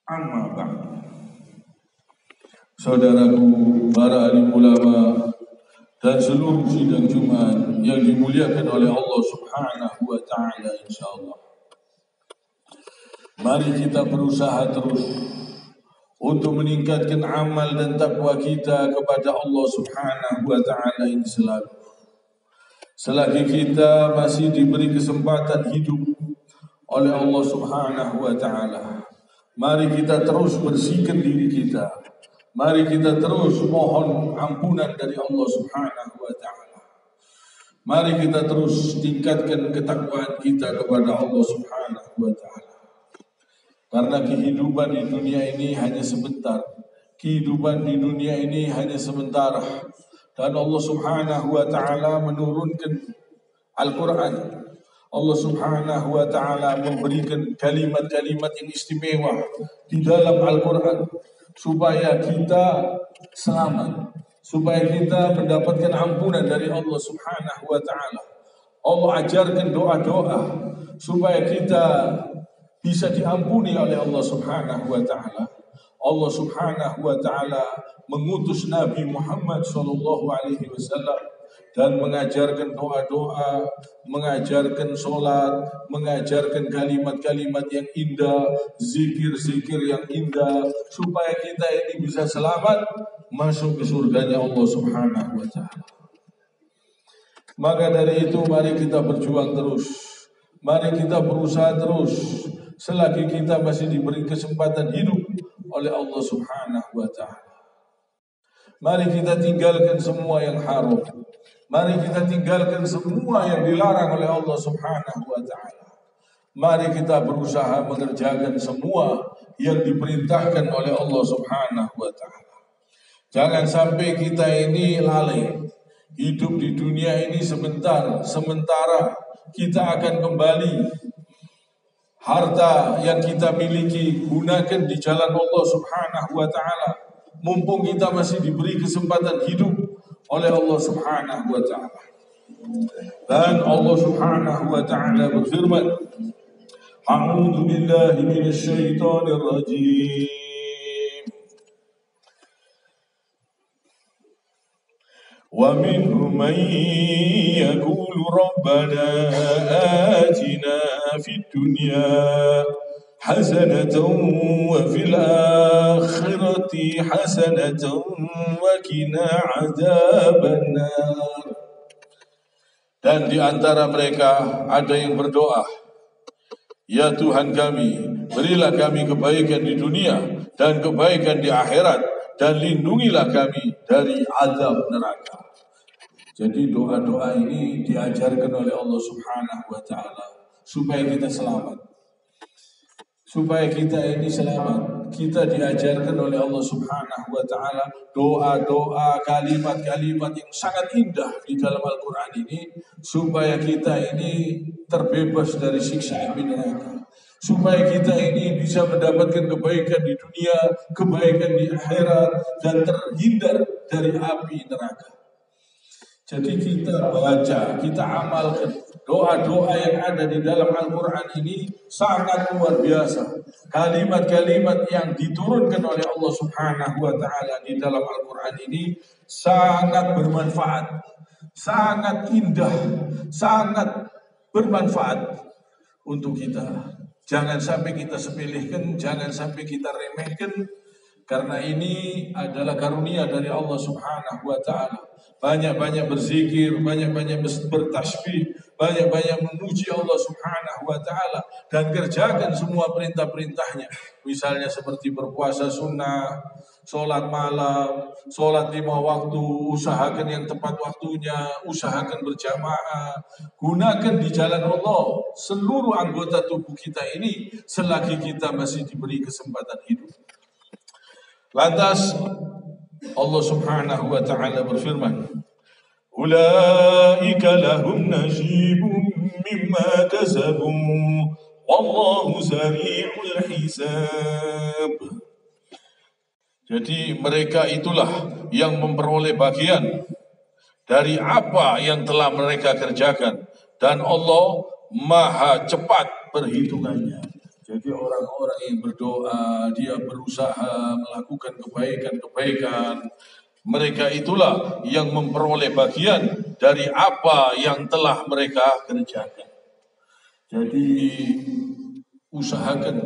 Amma ba'd. Saudaraku, para alim ulama dan seluruh sidang Jumat yang dimuliakan oleh Allah Subhanahu wa taala, insyaallah. Mari kita berusaha terus untuk meningkatkan amal dan takwa kita kepada Allah Subhanahu wa taala ini selalu. Selagi kita masih diberi kesempatan hidup oleh Allah Subhanahu wa taala, mari kita terus bersihkan diri kita. Mari kita terus mohon ampunan dari Allah Subhanahu wa taala. Mari kita terus tingkatkan ketakwaan kita kepada Allah Subhanahu wa taala. Karena kehidupan di dunia ini hanya sebentar. Kehidupan di dunia ini hanya sementara. Dan Allah Subhanahu wa taala menurunkan Al-Qur'an. Allah Subhanahu wa taala memberikan kalimat-kalimat yang istimewa di dalam Al-Qur'an supaya kita selamat, supaya kita mendapatkan ampunan dari Allah Subhanahu wa taala. Allah ajarkan doa-doa supaya kita bisa diampuni oleh Allah Subhanahu wa taala. Allah Subhanahu wa taala mengutus Nabi Muhammad sallallahu alaihi wasallam dan mengajarkan doa-doa, mengajarkan sholat, mengajarkan kalimat-kalimat yang indah, zikir-zikir yang indah, supaya kita ini bisa selamat masuk ke surganya Allah Subhanahu wa ta'ala. Maka dari itu mari kita berjuang terus, mari kita berusaha terus, selagi kita masih diberi kesempatan hidup oleh Allah Subhanahu wa ta'ala. Mari kita tinggalkan semua yang haram. Mari kita tinggalkan semua yang dilarang oleh Allah Subhanahu wa ta'ala. Mari kita berusaha mengerjakan semua yang diperintahkan oleh Allah Subhanahu wa ta'ala. Jangan sampai kita ini lalai. Hidup di dunia ini sebentar, sementara kita akan kembali. Harta yang kita miliki gunakan di jalan Allah Subhanahu wa ta'ala. Mumpung kita masih diberi kesempatan hidup oleh Allah Subhanahu wa ta'ala. Dan Allah Subhanahu wa ta'ala berfirman, A'udzu billahi minasy syaithanir rajim. Wa minhum man yaqulu rabbana atina fid dunya hasanatan wa fil akhirati hasanatan wa qina adzabannar. Dan di antara mereka ada yang berdoa, ya Tuhan kami, berilah kami kebaikan di dunia dan kebaikan di akhirat, dan lindungilah kami dari azab neraka. Jadi doa-doa ini diajarkan oleh Allah Subhanahu wa ta'ala supaya kita selamat. Supaya kita ini selamat, kita diajarkan oleh Allah Subhanahu wa ta'ala doa-doa, kalimat-kalimat yang sangat indah di dalam Al-Quran ini, supaya kita ini terbebas dari siksa api neraka, supaya kita ini bisa mendapatkan kebaikan di dunia, kebaikan di akhirat, dan terhindar dari api neraka. Jadi kita baca, kita amalkan doa-doa yang ada di dalam Al-Quran ini sangat luar biasa. Kalimat-kalimat yang diturunkan oleh Allah Subhanahu wa ta'ala di dalam Al-Quran ini sangat bermanfaat, sangat indah, sangat bermanfaat untuk kita. Jangan sampai kita sepelekan, jangan sampai kita remehkan, karena ini adalah karunia dari Allah Subhanahu wa ta'ala. Banyak-banyak berzikir, banyak-banyak bertasbih, banyak-banyak memuji Allah Subhanahu wa ta'ala, dan kerjakan semua perintah-perintahnya. Misalnya seperti berpuasa sunnah, sholat malam, sholat 5 waktu, usahakan yang tepat waktunya, usahakan berjamaah. Gunakan di jalan Allah seluruh anggota tubuh kita ini selagi kita masih diberi kesempatan hidup. Lantas Allah Subhanahu wa ta'ala berfirman, Ulaika lahum nasibun mimma kasabu wallahu sari'ul hisab. Jadi mereka itulah yang memperoleh bagian dari apa yang telah mereka kerjakan, dan Allah maha cepat perhitungannya. Jadi orang-orang yang berdoa, dia berusaha melakukan kebaikan-kebaikan, mereka itulah yang memperoleh bagian dari apa yang telah mereka kerjakan. Jadi usahakan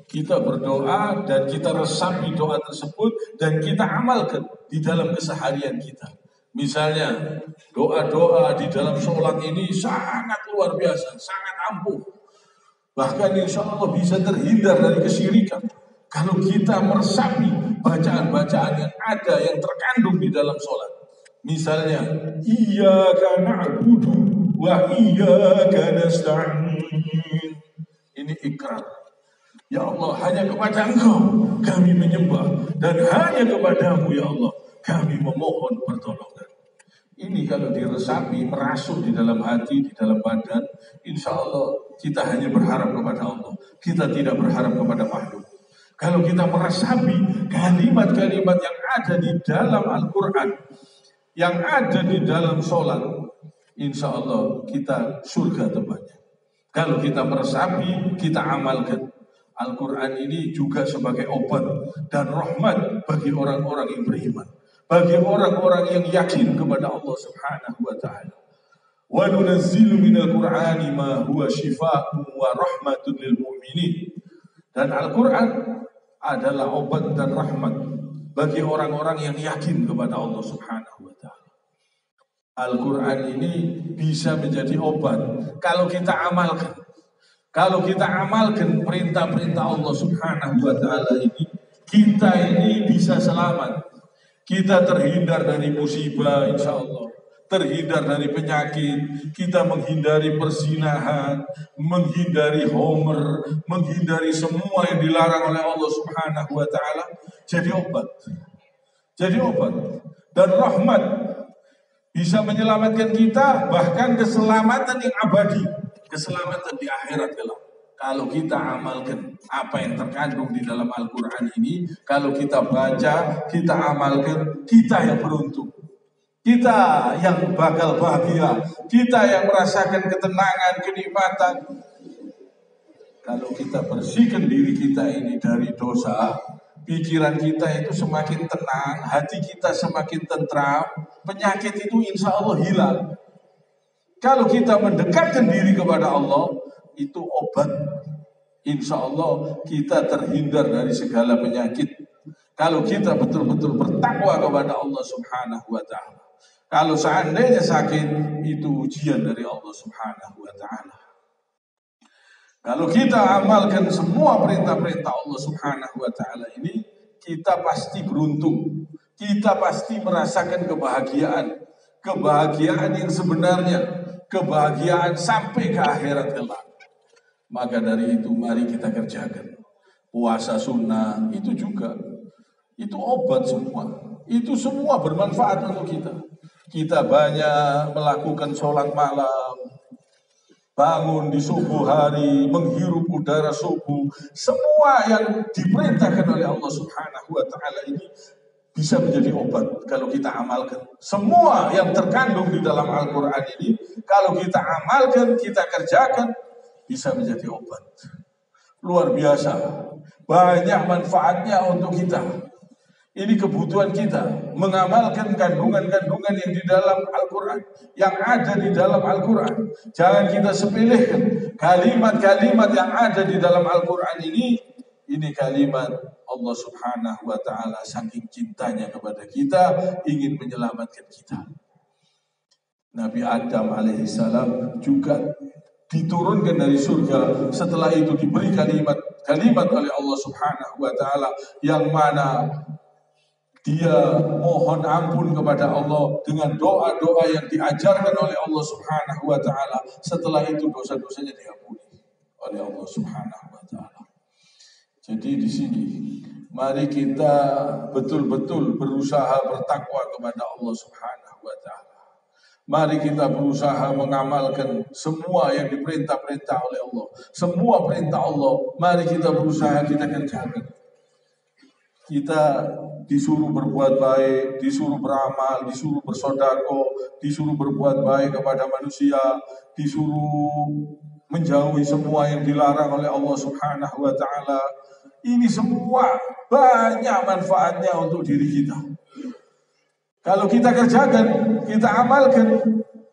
kita berdoa dan kita resapi doa tersebut dan kita amalkan di dalam keseharian kita. Misalnya doa-doa di dalam sholat ini sangat luar biasa, sangat ampuh. Bahkan insya Allah bisa terhindar dari kesyirikan kalau kita meresapi bacaan-bacaan yang ada yang terkandung di dalam sholat. Misalnya, iyyaka na'budu wa iyyaka nasta'in. Ini ikrar. Ya Allah, hanya kepada Engkau kami menyembah dan hanya kepadamu ya Allah kami memohon pertolongan. Ini kalau diresapi, merasuk di dalam hati, di dalam badan, insya Allah kita hanya berharap kepada Allah. Kita tidak berharap kepada makhluk. Kalau kita meresapi kalimat-kalimat yang ada di dalam Al-Quran, yang ada di dalam sholat, insya Allah kita surga tempatnya. Kalau kita meresapi, kita amalkan. Al-Quran ini juga sebagai obat dan rahmat bagi orang-orang yang beriman. Bagi orang-orang yang yakin kepada Allah Subhanahu wa taala. Wa nunazzilu minal Qur'ani ma huwa shifaa'un wa rahmatun lil mu'minin. Dan Al-Qur'an adalah obat dan rahmat bagi orang-orang yang yakin kepada Allah Subhanahu wa taala. Al-Qur'an ini bisa menjadi obat kalau kita amalkan. Kalau kita amalkan perintah-perintah Allah Subhanahu wa taala ini, kita ini bisa selamat. Kita terhindar dari musibah insya Allah, terhindar dari penyakit, kita menghindari perzinahan, menghindari homer, menghindari semua yang dilarang oleh Allah Subhanahu wa taala. Jadi obat dan rahmat, bisa menyelamatkan kita, bahkan keselamatan yang abadi, keselamatan di akhirat kelak. Kalau kita amalkan apa yang terkandung di dalam Al-Quran ini, kalau kita baca, kita amalkan, kita yang beruntung. Kita yang bakal bahagia, kita yang merasakan ketenangan, kenikmatan. Kalau kita bersihkan diri kita ini dari dosa, pikiran kita itu semakin tenang, hati kita semakin tentram, penyakit itu insya Allah hilang. Kalau kita mendekatkan diri kepada Allah, itu obat. Insya Allah kita terhindar dari segala penyakit. Kalau kita betul-betul bertakwa kepada Allah Subhanahu wa ta'ala. Kalau seandainya sakit, itu ujian dari Allah Subhanahu wa ta'ala. Kalau kita amalkan semua perintah-perintah Allah Subhanahu wa ta'ala ini, kita pasti beruntung. Kita pasti merasakan kebahagiaan. Kebahagiaan yang sebenarnya, kebahagiaan sampai ke akhirat kelak. Maka dari itu mari kita kerjakan. Puasa sunnah itu juga, itu obat semua. Itu semua bermanfaat untuk kita. Kita banyak melakukan sholat malam, bangun di subuh hari, menghirup udara subuh. Semua yang diperintahkan oleh Allah Subhanahu wa ta'ala ini bisa menjadi obat kalau kita amalkan. Semua yang terkandung di dalam Al-Quran ini, kalau kita amalkan, kita kerjakan, bisa menjadi obat. Luar biasa. Banyak manfaatnya untuk kita. Ini kebutuhan kita. Mengamalkan kandungan-kandungan yang di dalam Al-Quran. Yang ada di dalam Al-Quran. Jangan kita sepelekan. Kalimat-kalimat yang ada di dalam Al-Quran ini kalimat Allah Subhanahu wa ta'ala saking cintanya kepada kita, ingin menyelamatkan kita. Nabi Adam alaihissalam juga diturunkan dari surga, setelah itu diberi kalimat oleh Allah Subhanahu wa ta'ala, yang mana dia mohon ampun kepada Allah dengan doa-doa yang diajarkan oleh Allah Subhanahu wa ta'ala. Setelah itu dosa-dosanya diampuni oleh Allah Subhanahu wa ta'ala. Jadi di sini mari kita betul-betul berusaha bertakwa kepada Allah Subhanahu wa ta'ala. Mari kita berusaha mengamalkan semua yang diperintah-perintah oleh Allah. Semua perintah Allah, mari kita berusaha, kita kerjakan. Kita disuruh berbuat baik, disuruh beramal, disuruh bersedekah, disuruh berbuat baik kepada manusia, disuruh menjauhi semua yang dilarang oleh Allah Subhanahu wa taala. Ini semua banyak manfaatnya untuk diri kita. Kalau kita kerjakan, kita amalkan,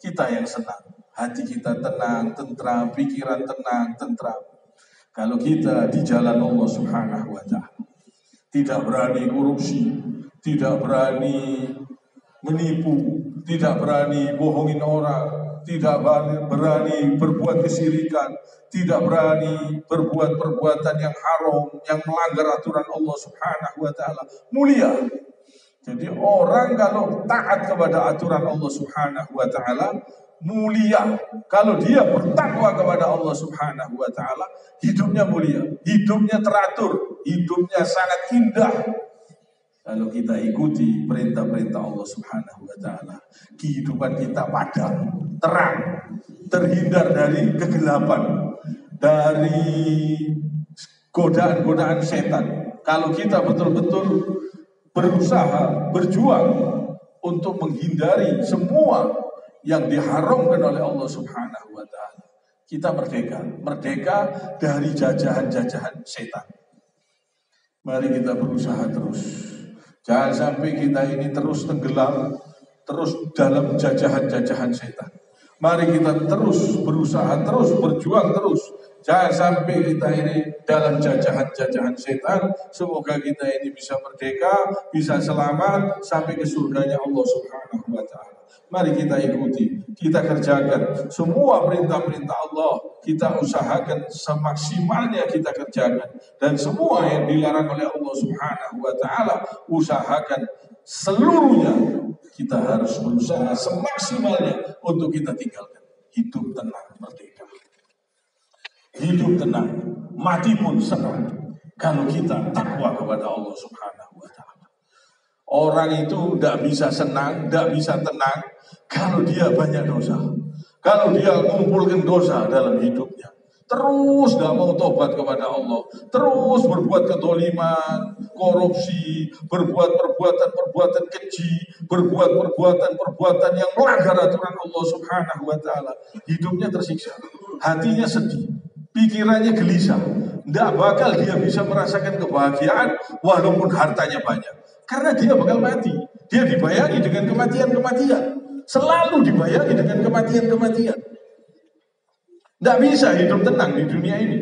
kita yang senang. Hati kita tenang, tentram, pikiran tenang, tentram. Kalau kita di jalan Allah Subhanahu wa taala, tidak berani korupsi, tidak berani menipu, tidak berani bohongin orang, tidak berani berbuat kesyirikan, tidak berani berbuat perbuatan yang haram, yang melanggar aturan Allah Subhanahu wa taala, mulia. Jadi orang kalau taat kepada aturan Allah Subhanahu wa taala mulia. Kalau dia bertakwa kepada Allah Subhanahu wa taala, hidupnya mulia, hidupnya teratur, hidupnya sangat indah. Kalau kita ikuti perintah-perintah Allah Subhanahu wa taala, kehidupan kita padam, terang, terhindar dari kegelapan, dari godaan-godaan setan. Kalau kita betul-betul berusaha, berjuang untuk menghindari semua yang diharamkan oleh Allah Subhanahu wa taala, kita merdeka dari jajahan-jajahan setan. Mari kita berusaha terus. Jangan sampai kita ini terus tenggelam, terus dalam jajahan-jajahan setan. Mari kita terus berusaha, terus berjuang terus. Jangan sampai kita ini dalam jajahan-jajahan setan. Semoga kita ini bisa merdeka, bisa selamat sampai ke surganya Allah Subhanahu wa taala. Mari kita ikuti, kita kerjakan semua perintah-perintah Allah, kita usahakan semaksimalnya kita kerjakan, dan semua yang dilarang oleh Allah Subhanahu wa taala usahakan seluruhnya. Kita harus berusaha semaksimalnya untuk kita tinggalkan. Hidup tenang, merdeka. Hidup tenang, mati pun senang kalau kita takwa kepada Allah Subhanahu wa taala. Orang itu tidak bisa senang, tidak bisa tenang kalau dia banyak dosa. Kalau dia mengumpulkan dosa dalam hidupnya, terus tidak mau tobat kepada Allah, terus berbuat kedoliman, korupsi, berbuat perbuatan-perbuatan keji, berbuat perbuatan-perbuatan yang melanggar aturan Allah Subhanahu wa taala, hidupnya tersiksa, hatinya sedih, pikirannya gelisah, tidak bakal dia bisa merasakan kebahagiaan walaupun hartanya banyak. Karena dia bakal mati. Dia dibayangi dengan kematian-kematian. Selalu dibayangi dengan kematian-kematian. Tidak bisa hidup tenang di dunia ini.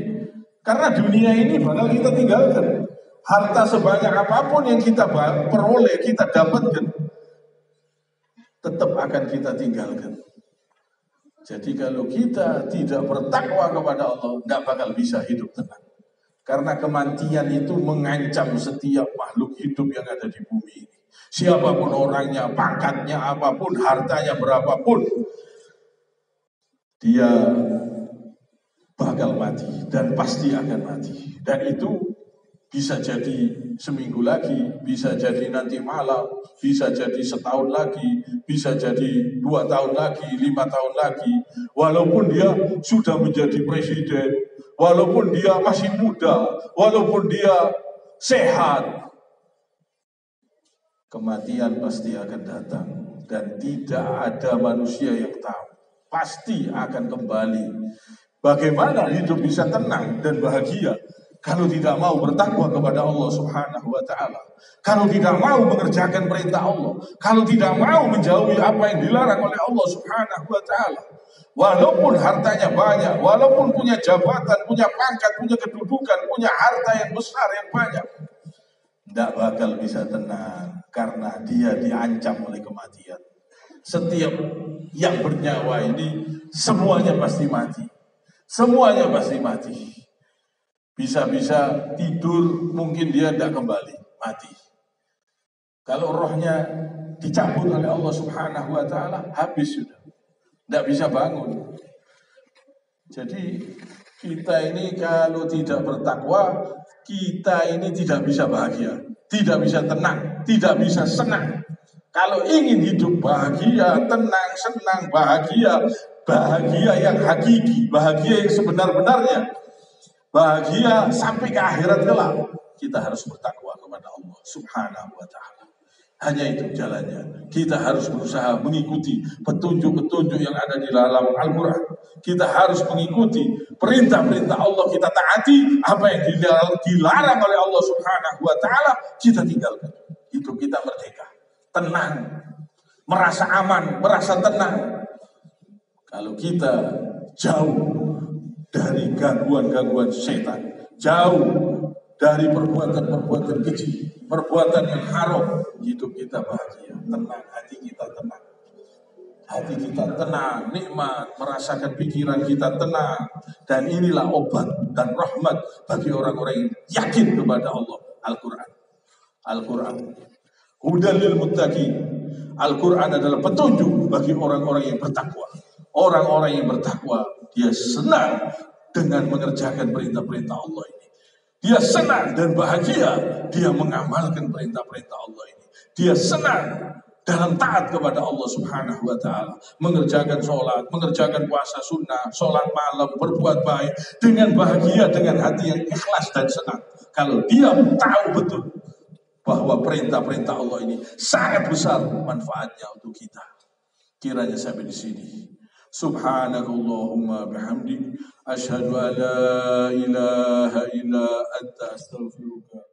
Karena dunia ini bakal kita tinggalkan. Harta sebanyak apapun yang kita peroleh, kita dapatkan, tetap akan kita tinggalkan. Jadi kalau kita tidak bertakwa kepada Allah, tidak bakal bisa hidup tenang. Karena kematian itu mengancam setiap makhluk hidup yang ada di bumi ini. Siapapun orangnya, pangkatnya apapun, hartanya berapapun, dia bakal mati dan pasti akan mati. Dan itu bisa jadi seminggu lagi, bisa jadi nanti malam, bisa jadi setahun lagi, bisa jadi 2 tahun lagi, 5 tahun lagi. Walaupun dia sudah menjadi presiden, walaupun dia masih muda, walaupun dia sehat, kematian pasti akan datang. Dan tidak ada manusia yang tahu, pasti akan kembali. Bagaimana hidup bisa tenang dan bahagia kalau tidak mau bertakwa kepada Allah Subhanahu wa taala, kalau tidak mau mengerjakan perintah Allah, kalau tidak mau menjauhi apa yang dilarang oleh Allah Subhanahu wa taala. Walaupun hartanya banyak, walaupun punya jabatan, punya pangkat, punya kedudukan, punya harta yang besar yang banyak, tidak bakal bisa tenang karena dia diancam oleh kematian. Setiap yang bernyawa ini semuanya pasti mati. Semuanya pasti mati. Bisa-bisa tidur, mungkin dia tidak kembali, mati. Kalau rohnya dicabut oleh Allah Subhanahu wa taala, habis sudah. Tidak bisa bangun. Jadi kita ini kalau tidak bertakwa, kita ini tidak bisa bahagia, tidak bisa tenang, tidak bisa senang. Kalau ingin hidup bahagia, tenang, senang, bahagia yang hakiki, bahagia yang sebenar-benarnya, bahagia sampai ke akhirat kelak, kita harus bertakwa kepada Allah Subhanahu wa taala. Hanya itu jalannya. Kita harus berusaha mengikuti petunjuk-petunjuk yang ada di dalam Al-Quran. Kita harus mengikuti perintah-perintah Allah, kita taati. Apa yang dilarang oleh Allah Subhanahu wa Ta'ala, kita tinggalkan. Hidup kita merdeka, tenang, merasa aman, merasa tenang. Kalau kita jauh dari gangguan-gangguan setan, jauh dari perbuatan-perbuatan keji, perbuatan yang haram, hidup kita bahagia, tenang, hati kita tenang. Hati kita tenang, nikmat, merasakan pikiran kita tenang. Dan inilah obat dan rahmat bagi orang-orang yang yakin kepada Allah. Al-Quran. Al-Quran. Hudan lil muttaqin. Al-Quran adalah petunjuk bagi orang-orang yang bertakwa. Orang-orang yang bertakwa, dia senang dengan mengerjakan perintah-perintah Allah ini. Dia senang dan bahagia dia mengamalkan perintah-perintah Allah ini. Dia senang dalam taat kepada Allah Subhanahu wa Ta'ala, mengerjakan sholat, mengerjakan puasa sunnah, sholat malam, berbuat baik dengan bahagia, dengan hati yang ikhlas dan senang. Kalau dia tahu betul bahwa perintah-perintah Allah ini sangat besar manfaatnya untuk kita. Kiranya sampai di sini. Subhanakallahumma bihamdik, asyhadu an la ilaha illa anta, astaghfiruka